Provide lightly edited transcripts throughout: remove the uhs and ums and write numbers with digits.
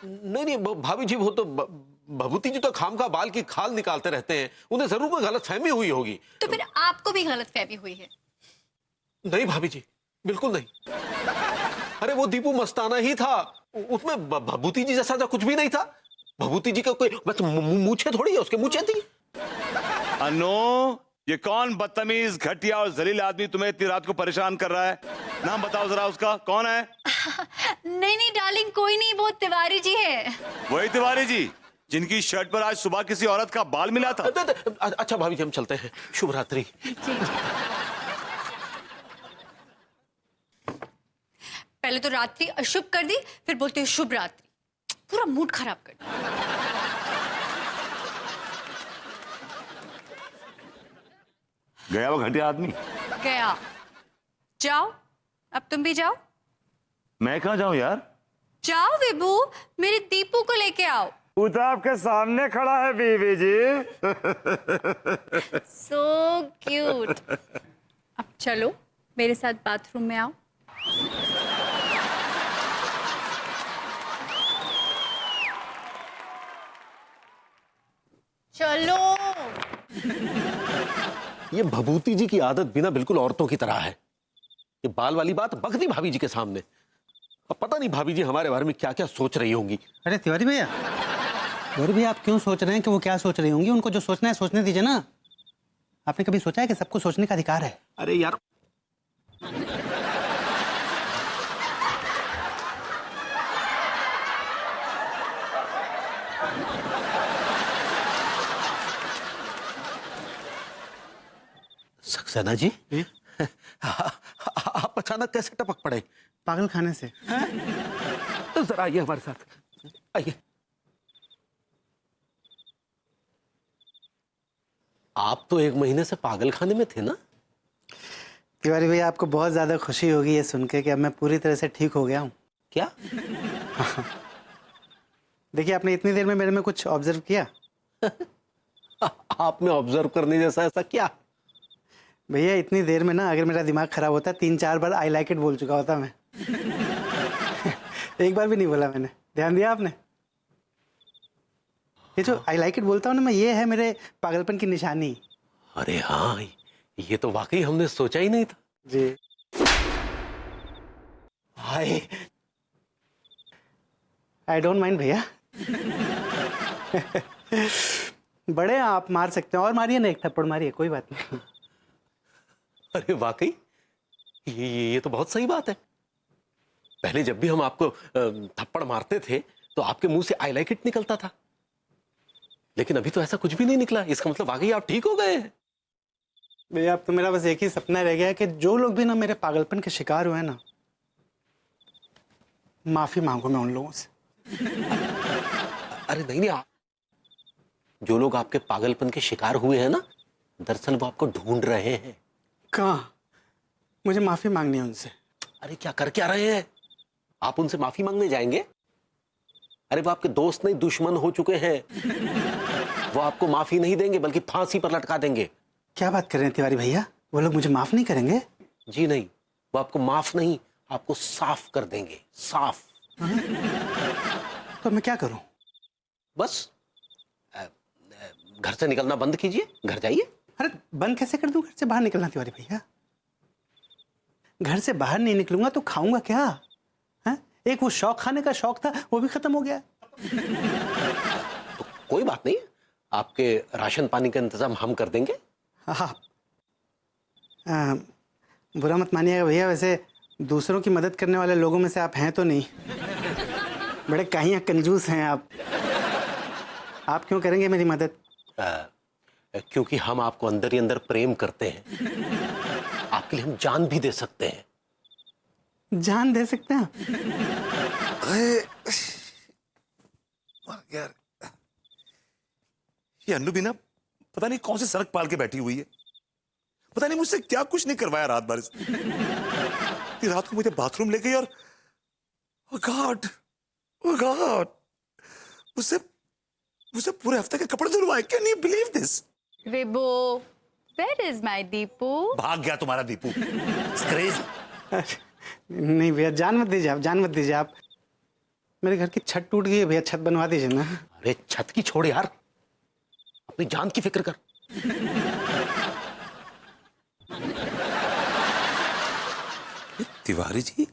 नहीं नहीं भाभी जी, वो तो भभूति जी तो खाम खा बाल की खाल निकालते रहते हैं, उन्हें जरूर कोई गलतफहमी हुई होगी। तो फिर आपको भी गलतफहमी हुई है? नहीं भाभी जी, बिल्कुल नहीं। अरे वो दीपू मस्ताना ही था, उसमें भभूति जी जैसा तो कुछ भी नहीं था। भभूति जी का कोई बस मूछे थोड़ी है, उसके मूछे थी। अनु, ये कौन बदतमीज, घटिया और जलील आदमी तुम्हें इतनी रात को परेशान कर रहा है? नाम बताओ जरा उसका, कौन है? नहीं नहीं डार्लिंग, कोई नहीं, वो तिवारी जी है। वही तिवारी जी जिनकी शर्ट पर आज सुबह किसी औरत का बाल मिला था। अच्छा भाभी जी, हम चलते हैं। शुभ रात्रि। पहले तो रात्रि अशुभ कर दी, फिर बोलते हो शुभ रात्रि। पूरा मूड खराब कर दिया। गया वो घटिया आदमी। गया। जाओ, अब तुम भी जाओ। मैं कहाँ जाऊं यार? जाओ विभू, मेरे दीपू को लेके आओ। वो तो आपके सामने खड़ा है बीवी जी। So cute. अब चलो मेरे साथ बाथरूम में आओ। चलो। ये भभूति जी की आदत भी ना बिल्कुल औरतों की तरह है। ये बाल वाली बात बक दी भाभी जी के सामने। अब पता नहीं भाभी जी हमारे बारे में क्या क्या सोच रही होंगी। अरे तिवारी भैया, आप क्यों सोच रहे हैं कि वो क्या सोच रही होंगी? उनको जो सोचना है सोचने दीजिए ना। आपने कभी सोचा है कि सबको सोचने का अधिकार है? अरे यार, सक्सेना जी, आप अचानक कैसे टपक पड़े? पागल खाने से। तो जरा आइए हमारे साथ, आइए। आप तो 1 महीने से पागल खाने में थे ना? तिवारी भैया, आपको बहुत ज्यादा खुशी होगी ये सुन के कि अब मैं पूरी तरह से ठीक हो गया हूँ। क्या? देखिए, आपने इतनी देर में मेरे में कुछ ऑब्जर्व किया? आपने ऑब्जर्व करने जैसा ऐसा क्या? भैया, इतनी देर में ना अगर मेरा दिमाग खराब होता 3-4 बार आई लाइक इट बोल चुका होता मैं। एक बार भी नहीं बोला मैंने। ध्यान दिया आपने? ये जो आई लाइक इट बोलता हूँ ना मैं, ये है मेरे पागलपन की निशानी। अरे हाँ, ये तो वाकई हमने सोचा ही नहीं था जी। हाय, आई डोंट माइंड भैया। बड़े आप मार सकते हैं, और मारिए ना, एक थप्पड़ मारिए, कोई बात नहीं। अरे वाकई ये तो बहुत सही बात है। पहले जब भी हम आपको थप्पड़ मारते थे तो आपके मुंह से आई लाइक इट निकलता था, लेकिन अभी तो ऐसा कुछ भी नहीं निकला। इसका मतलब वाकई आप ठीक हो गए हैं। भैया, अब तो मेरा बस एक ही सपना रह गया है कि जो लोग भी ना मेरे पागलपन के शिकार हुए हैं ना, माफी मांगू मैं उन लोगों से। अरे नहीं नहीं, आप जो लोग आपके पागलपन के शिकार हुए हैं ना, दरअसल वो आपको ढूंढ रहे हैं। कहाँ? मुझे माफी मांगनी है उनसे। अरे क्या कर क्या रहे हैं आप? उनसे माफी मांगने जाएंगे? अरे वो आपके दोस्त नहीं, दुश्मन हो चुके हैं। वो आपको माफी नहीं देंगे बल्कि फांसी पर लटका देंगे। क्या बात कर रहे हैं तिवारी भैया? वो लोग मुझे माफ नहीं करेंगे? जी नहीं, वो आपको माफ नहीं, आपको साफ कर देंगे। साफ। तो मैं क्या करूं? बस घर से निकलना बंद कीजिए, घर जाइए। अरे बंद कैसे कर दूं? घर से बाहर निकलना तिवारी भैया? घर से बाहर नहीं निकलूंगा तो खाऊंगा क्या? है? एक वो शौक, खाने का शौक था, वो भी खत्म हो गया। तो कोई बात नहीं, आपके राशन पानी का इंतजाम हम कर देंगे। हाँ, बुरा मत मानिएगा भैया, वैसे दूसरों की मदद करने वाले लोगों में से आप हैं तो नहीं। बड़े काहिया कंजूस हैं आप। आप क्यों करेंगे मेरी मदद? क्योंकि हम आपको अंदर ही अंदर प्रेम करते हैं। आपके लिए हम जान भी दे सकते हैं। जान दे सकते हैं? यार, ये अन्नू भी ना पता नहीं कौन से सड़क पाल के बैठी हुई है। पता नहीं मुझसे क्या कुछ नहीं करवाया रात भर। रात को मुझे बाथरूम ले गई और ओह गॉड, मुझसे पूरे हफ्ते के कपड़े धुलवाए। Can you believe this? Vibhu, where is my Deepu? भाग गया तुम्हारा दीपू। It's crazy। नहीं भैया, जान मत दीजिए आप, जान मत दीजिए आप। मेरे घर की छत टूट गई है भैया, छत बनवा दीजिए ना। अरे छत की छोड़ यार, अपनी जान की फिक्र कर। तिवारी जी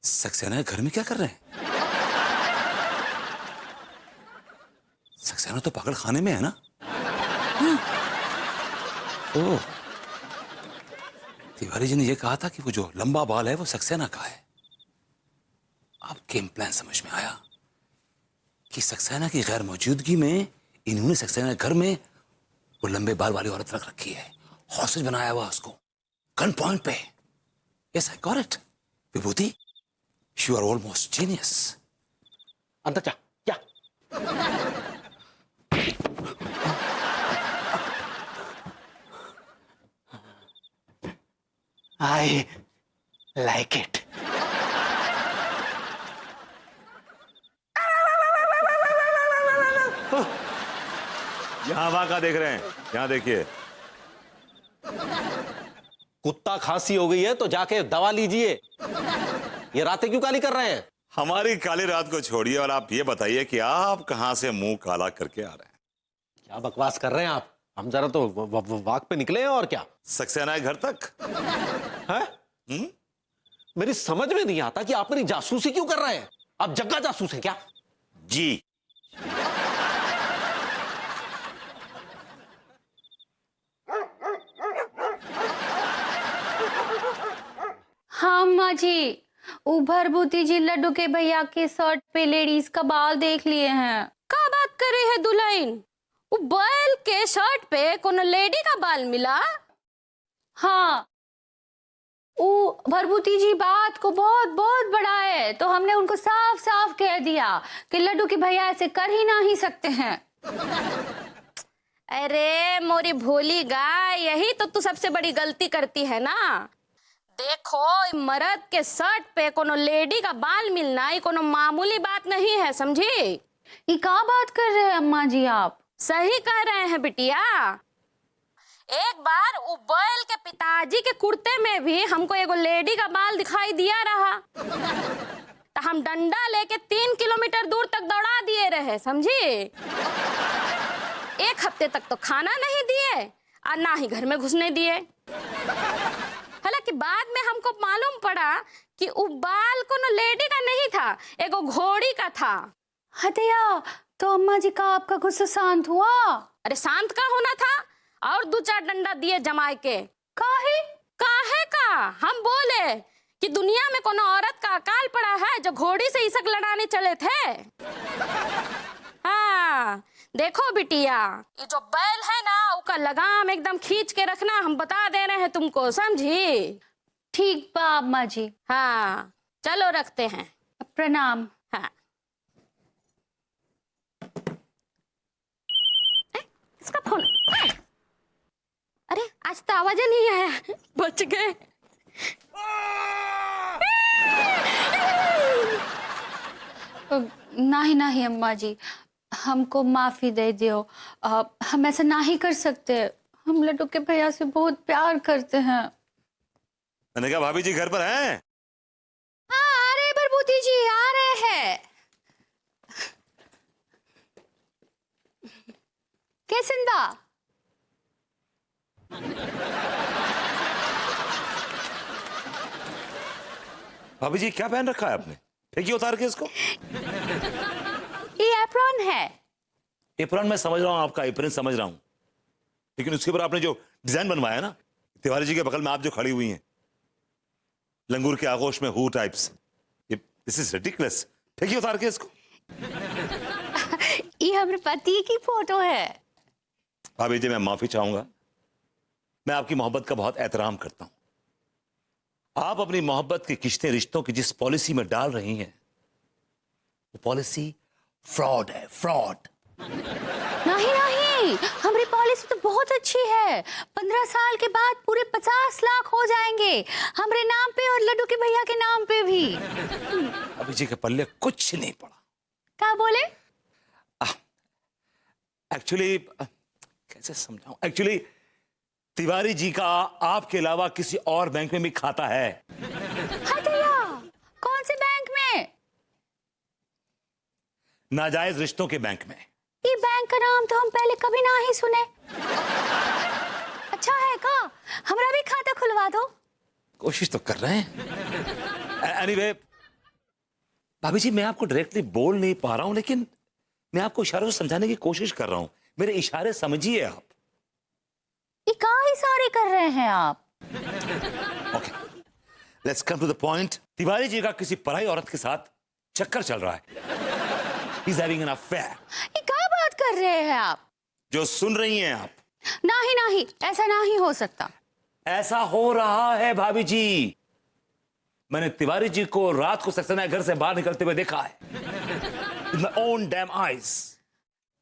सक्सेना घर में क्या कर रहे हैं? सक्सेना तो पागल खाने में है ना? ओह, तिवारी जी ने यह कहा था कि वो जो लंबा बाल है वो सक्सेना का है। अब गेम प्लान समझ में आया कि सक्सेना की गैर मौजूदगी में इन्होंने सक्सेना के घर में वो लंबे बाल वाली औरत रख रखी है, हॉस्टेज बनाया हुआ उसको गन पॉइंट पे। Yes I got it. Vibhuti, you are almost genius. अंदर जा, क्या? I like it. यहां वहां का देख रहे हैं, यहां देखिए। कुत्ता खांसी हो गई है तो जाके दवा लीजिए। ये रातें क्यों काली कर रहे हैं? हमारी काली रात को छोड़िए और आप ये बताइए कि आप कहां से मुंह काला करके आ रहे हैं? क्या बकवास कर रहे हैं आप? हम जरा तो वाक पे निकले हैं और क्या। सक्सेना है घर तक है? मेरी समझ में नहीं आता कि आप मेरी जासूसी क्यों कर रहे हैं। आप जग्गा जासूस हैं क्या? जी। हाँ अम्मा जी, भरभूति जी लड्डू के भैया के शर्ट पे लेडीज का बाल देख लिए हैं। का बात कर रही है दुल्हन? वो बैल के शर्ट पे कोनो लेडी का बाल मिला? हाँ, वो भरभूति जी बात को बहुत बहुत बढ़ाए तो हमने उनको साफ साफ कह दिया कि लड्डू के भैया ऐसे कर ही नहीं सकते हैं। अरे मोरी भोली गाय, यही तो तू सबसे बड़ी गलती करती है ना। देखो, मर्द के शर्ट पे कोनो लेडी का बाल मिलना ये कोनो मामूली बात नहीं है, समझी? ये क्या बात कर रहे हैं अम्मा जी आप? सही कह रहे हैं बिटिया। एक बार वो बैल के पिताजी के कुर्ते में भी हमको एगो लेडी का बाल दिखाई दिया रहा, तो हम डंडा लेके 3 किलोमीटर दूर तक दौड़ा दिए रहे, समझी? 1 हफ्ते तक तो खाना नहीं दिए और ना ही घर में घुसने दिए। हालांकि बाद में हमको मालूम पड़ा कि वो बाल कोनो लेडी का नहीं था, एगो घोड़ी का था। हटिया, तो अम्मा जी का आपका गुस्सा शांत हुआ? अरे शांत का होना था, और 2-4 डंडा दिए जमाए के। काहे? काहे का? हम बोले कि दुनिया में कोनो औरत का अकाल पड़ा है जो घोड़ी से इसक लड़ाने चले थे। हाँ देखो बिटिया, ये जो बैल है ना उसका लगाम एकदम खींच के रखना, हम बता दे रहे हैं तुमको, समझी? ठीक बा अम्मा जी। हाँ चलो रखते हैं। प्रणाम। हाँ। इसका फोन। अरे आज तो आवाज नहीं आया, बच गए। नहीं नहीं अम्मा जी, हमको माफी दे दियो। हम ऐसा नहीं कर सकते, हम लड्डू के भैया से बहुत प्यार करते हैं। मैंने कहा भाभी जी घर पर हैं? हाँ आ रहे भरभूति जी, आ रहे हैं। कैसिंदा? भाभी जी क्या पहन रखा है आपने? फेंकिए उतार के इसको। ये एप्रॉन है। एप्रॉन मैं समझ रहा हूं, आपका एप्रॉन समझ रहा हूं, लेकिन उसके ऊपर आपने जो डिजाइन बनवाया ना, तिवारी जी के बगल में आप जो खड़ी हुई हैं लंगूर के आगोश में हु टाइप्स, ये दिस इज रिडिकुलस। फेंकिए उतार के इसको। ये हमारे पति की फोटो है। भाभी जी मैं माफी चाहूंगा, मैं आपकी मोहब्बत का बहुत एहतराम करता हूं। आप अपनी मोहब्बत की किश्तें रिश्तों की जिस पॉलिसी में डाल रही हैं वो पॉलिसी फ्रॉड है, फ्रॉड। नहीं नहीं, हमारी पॉलिसी तो बहुत अच्छी है। 15 साल के बाद पूरे 50 लाख हो जाएंगे हमारे नाम पे और लड्डू के भैया के नाम पे भी। अभी जी के पल्ले कुछ नहीं पड़ा। क्या बोले? एक्चुअली कैसे समझाऊं, एक्चुअली तिवारी जी का आपके अलावा किसी और बैंक में भी खाता है। हटिया, कौन से बैंक में? नाजायज रिश्तों के बैंक में। ये बैंक का नाम तो हम पहले कभी ना ही सुने। अच्छा है का, हमरा भी खाता खुलवा दो। कोशिश तो कर रहे हैं। एनीवे भाभी जी, मैं आपको डायरेक्टली बोल नहीं पा रहा हूं, लेकिन मैं आपको इशारों से समझाने की कोशिश कर रहा हूं। मेरे इशारे समझिए आप। ये कहाँ इशारे कर रहे हैं आप? Okay, let's come to the point. Tiwari ji का किसी पराई औरत के साथ चक्कर चल रहा है। He's having an affair। ये क्या बात कर रहे हैं आप? जो सुन रही हैं आप। नहीं नहीं, ऐसा नहीं हो सकता। ऐसा हो रहा है भाभी जी। मैंने तिवारी जी को रात को सक्सेना घर से बाहर निकलते हुए देखा है। With my own damn eyes।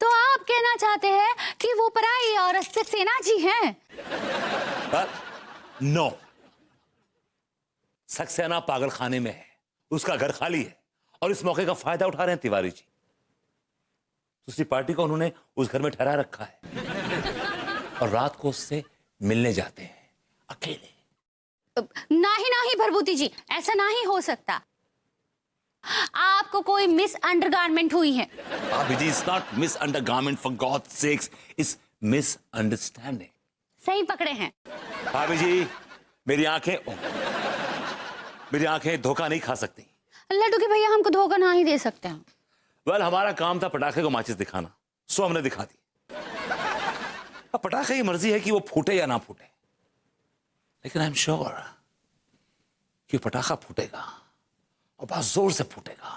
तो आप कहना चाहते हैं कि वो पराई औरत सक्सेना जी हैं? नो, सक्सेना पागल खाने में है, उसका घर खाली है और इस मौके का फायदा उठा रहे हैं तिवारी जी। दूसरी पार्टी को उन्होंने उस घर में ठहरा रखा है और रात को उससे मिलने जाते हैं अकेले। नहीं नहीं भरभूति जी, ऐसा नहीं हो सकता। आपको कोई मिस अंडरगारमेंट हुई है। भाभी जी, it's not miss undergarment, for God sakes, it's miss understanding. सही पकड़े हैं। भाभी जी, मेरी आंखें धोखा नहीं खा सकती। लड्डू के भैया हमको धोखा नहीं दे सकते हैं। वेल, हमारा काम था पटाखे को माचिस दिखाना, सो हमने दिखा दी। अब पटाखे की मर्जी है कि वो फूटे या ना फूटे, लेकिन आई एम श्योर कि पटाखा फूटेगा और बहुत जोर से फूटेगा,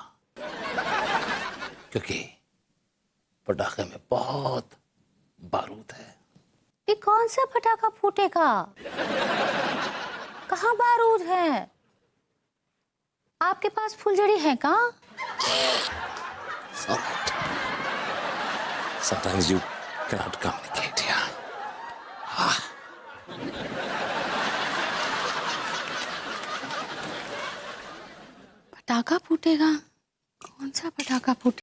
क्योंकि पटाखे में बहुत बारूद है। ये कौन सा पटाखा फूटेगा? कहाँ बारूद है? आपके पास फुलझड़ी है का? Sometimes you cannot communicate, yeah. पटाखा फूटेगा? कौन सा पटाखा फूटे?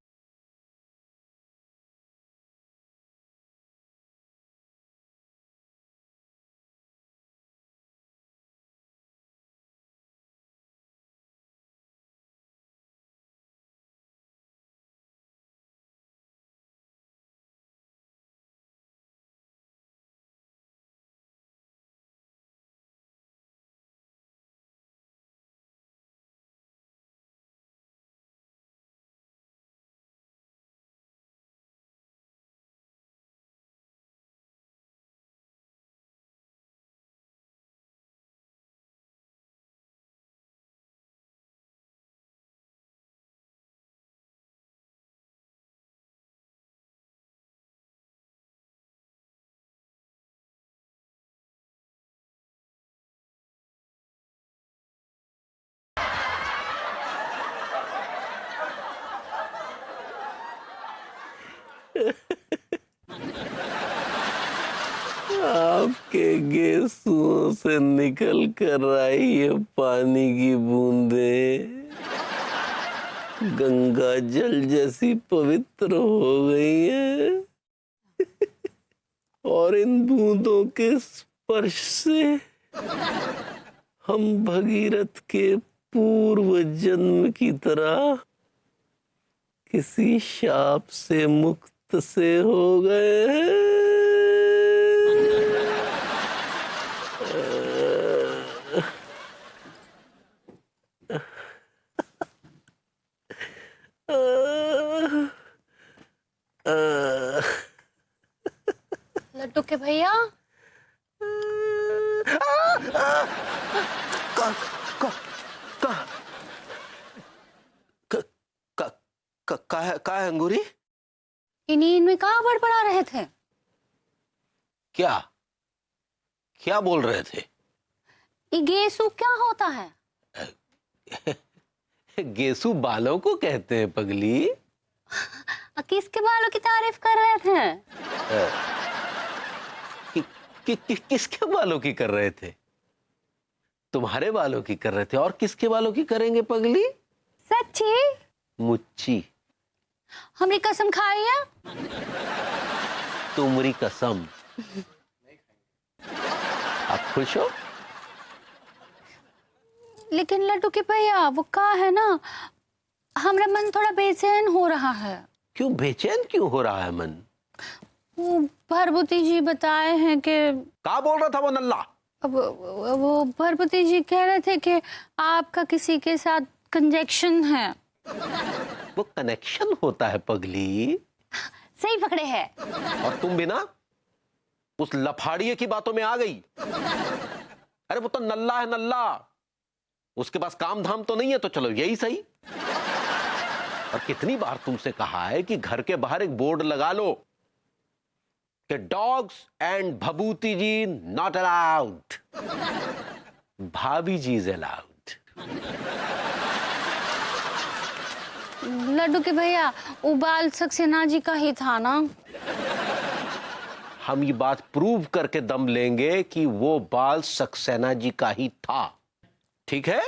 आपके गेसुओं से निकल कर आई ये पानी की बूंदें गंगा जल जैसी पवित्र हो गई है और इन बूंदों के स्पर्श से हम भगीरथ के पूर्व जन्म की तरह किसी शाप से मुक्त से हो गए हैं। लड्डू के भैया, का है अंगूरी? नींद में कहाँ बड़बड़ा रहे थे? क्या क्या बोल रहे थे? ये गेसु क्या होता है? गेसु बालों को कहते हैं पगली। किसके बालों की तारीफ कर रहे थे? किसके बालों की कर रहे थे? तुम्हारे बालों की कर रहे थे। और किसके बालों की करेंगे पगली? सच्ची? मुच्ची। हमने कसम खाई है। तुम्हारी कसम। आप खुश हो? लेकिन लड्डू के भैया, वो का है ना, हमारा मन थोड़ा बेचैन हो रहा है। क्यों बेचैन क्यों हो रहा है मन? वो भरभूति जी बताए हैं कि क्या बोल रहा था वो नल्ला? वो भरभूति जी कह रहे थे कि आपका किसी के साथ कंजेक्शन है। वो कनेक्शन होता है पगली। सही पकड़े हैं। और तुम भी ना उस लफाड़िए की बातों में आ गई। अरे वो तो नल्ला है नल्ला, उसके पास काम धाम तो नहीं है, तो चलो यही सही। और कितनी बार तुमसे कहा है कि घर के बाहर एक बोर्ड लगा लो कि dogs and Bhabhuti ji not allowed, भाभी जी इज अलाउड। लड्डू के भैया वो बाल सक्सेना जी का ही था ना? हम ये बात प्रूव करके दम लेंगे कि वो बाल सक्सेना जी का ही था, ठीक है?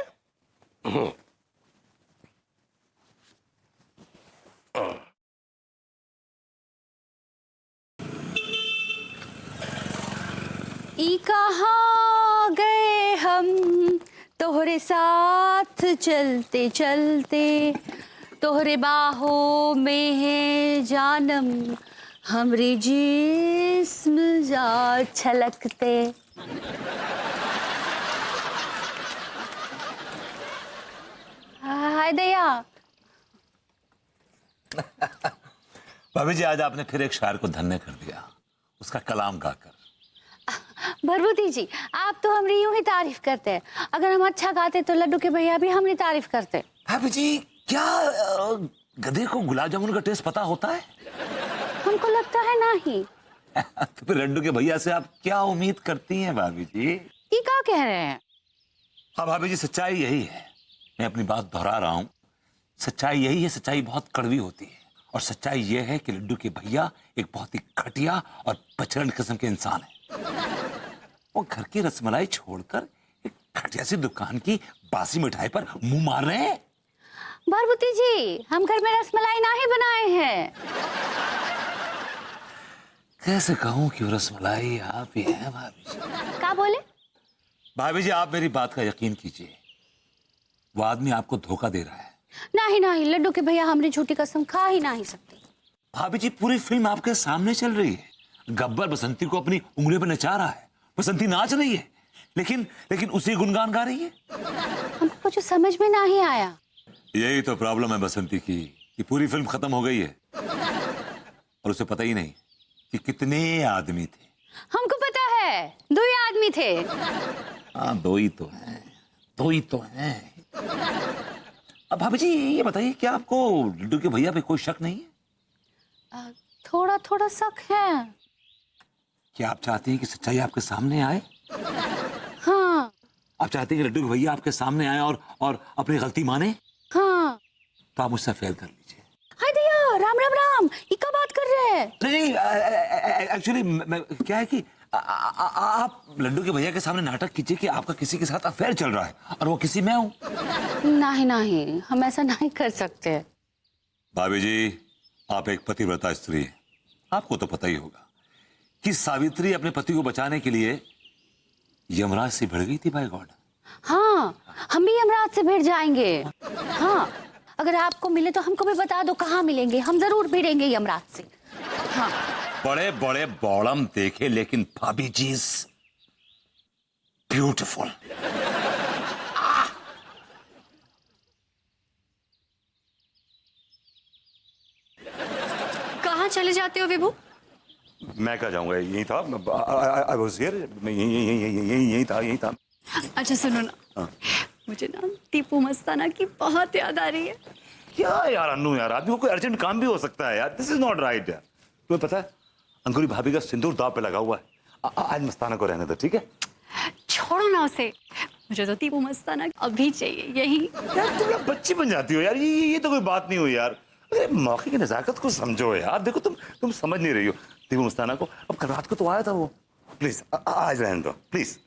ई कहाँ गए हम तोहरे साथ चलते चलते, तोहरे बाहों में है जानम हमरे जिस्म जा छलकते। हाय दया। भाभी जी आज आपने फिर एक शायर को धन्य कर दिया, उसका कलाम गाकर। भरभूति जी आप तो हमारी यूं ही तारीफ करते हैं, अगर हम अच्छा गाते तो लड्डू के भैया भी हमारी तारीफ करते। भाभी जी क्या गधे को गुलाब जामुन का टेस्ट पता होता है? हमको लगता है नहीं। तो फिर लड्डू के भैया से आप क्या उम्मीद करती हैं भाभी जी? ये क्या कह रहे हैं? हाँ भाभी जी सच्चाई यही है, मैं अपनी बात दोहरा रहा हूँ, सच्चाई यही है। सच्चाई बहुत कड़वी होती है और सच्चाई यह है कि लड्डू के भैया एक बहुत ही घटिया और बचरन किस्म के इंसान है। वो घर की रसमलाई छोड़कर एक घटिया सी दुकान की बासी मिठाई पर मुंह मार रहे हैं। भरभूति जी हम घर में रसमलाई ना ही बनाए हैं। कैसे कहूँ कि वो रसमलाई आप ही हैं भाभी जी। क्या बोले? भाभी जी आप मेरी बात का यकीन कीजिए, वो आदमी आपको धोखा दे रहा है। नहीं नहीं लड्डू के भैया हमारी झूठी कसम खा ही नहीं सकते। भाभी जी पूरी फिल्म आपके सामने चल रही है, गब्बर बसंती को अपनी उंगली पर नचा रहा है, बसंती नाच रही है, लेकिन उसी गुनगान गा रही है। हमको कुछ समझ में नहीं आया। यही तो प्रॉब्लम है बसंती की कि पूरी फिल्म खत्म हो गई है और उसे पता ही नहीं कि कितने आदमी थे। हमको पता है 2 ही आदमी थे। हाँ 2 ही तो हैं, 2 ही तो हैं। अब भाभी जी ये बताइए क्या आपको लड्डू के भैया पे कोई शक नहीं है? थोड़ा थोड़ा शक है। क्या आप चाहते हैं कि सच्चाई आपके सामने आए? हाँ आप चाहते हैं कि लड्डू के भैया आपके सामने आए और अपनी गलती माने? हाँ। तो आप मुझसे फेयर कर लीजिए। हाय दया राम राम राम, ये क्या बात कर रहे हैं? नहीं एक्चुअली क्या है कि आप लड्डू के भैया के सामने नाटक कीजिए कि आपका किसी के साथ अफेयर चल रहा है और वो किसी मैं हूं। नहीं नहीं हम ऐसा नहीं कर सकते। भाभी जी आप एक पतिव्रता स्त्री हैं, आपको तो पता ही होगा कि सावित्री अपने पति को बचाने के लिए यमराज से भिड़ गई थी। By god. हाँ हम भी यमराज से भिड़ जाएंगे। हाँ अगर आपको मिले तो हमको भी बता दो कहाँ मिलेंगे, हम जरूर भिड़ेंगे यमराज से। हाँ बड़े बड़े बॉडम देखे लेकिन भाभी जी ब्यूटीफुल। कहाँ चले जाते हो विभू? मैं कहा जाऊंगा, यही था। आई वाज हियर, यही था। अच्छा सुनो ना, मुझे ना टीपू मस्ताना की बहुत याद आ रही है। क्या यार अन्नू यार, आदमी को कोई अर्जेंट काम भी हो सकता है यार, दिस इज नॉट राइट यार। तुम्हें पता है अंकुरी भाभी का सिंदूर दाव पे लगा हुआ है, आज मस्ताना को रहने दो ठीक है? छोड़ो ना उसे, मुझे तो टीपू मस्ताना अभी चाहिए यही। यार तुम यार बच्ची बन जाती हो यार, ये तो कोई बात नहीं हुई यार। अरे मौके की नजाकत को समझो यार, देखो तुम समझ नहीं रही हो। टीपू मस्ताना को अब कल रात को तो आया था वो, प्लीज आज रहने दो प्लीज।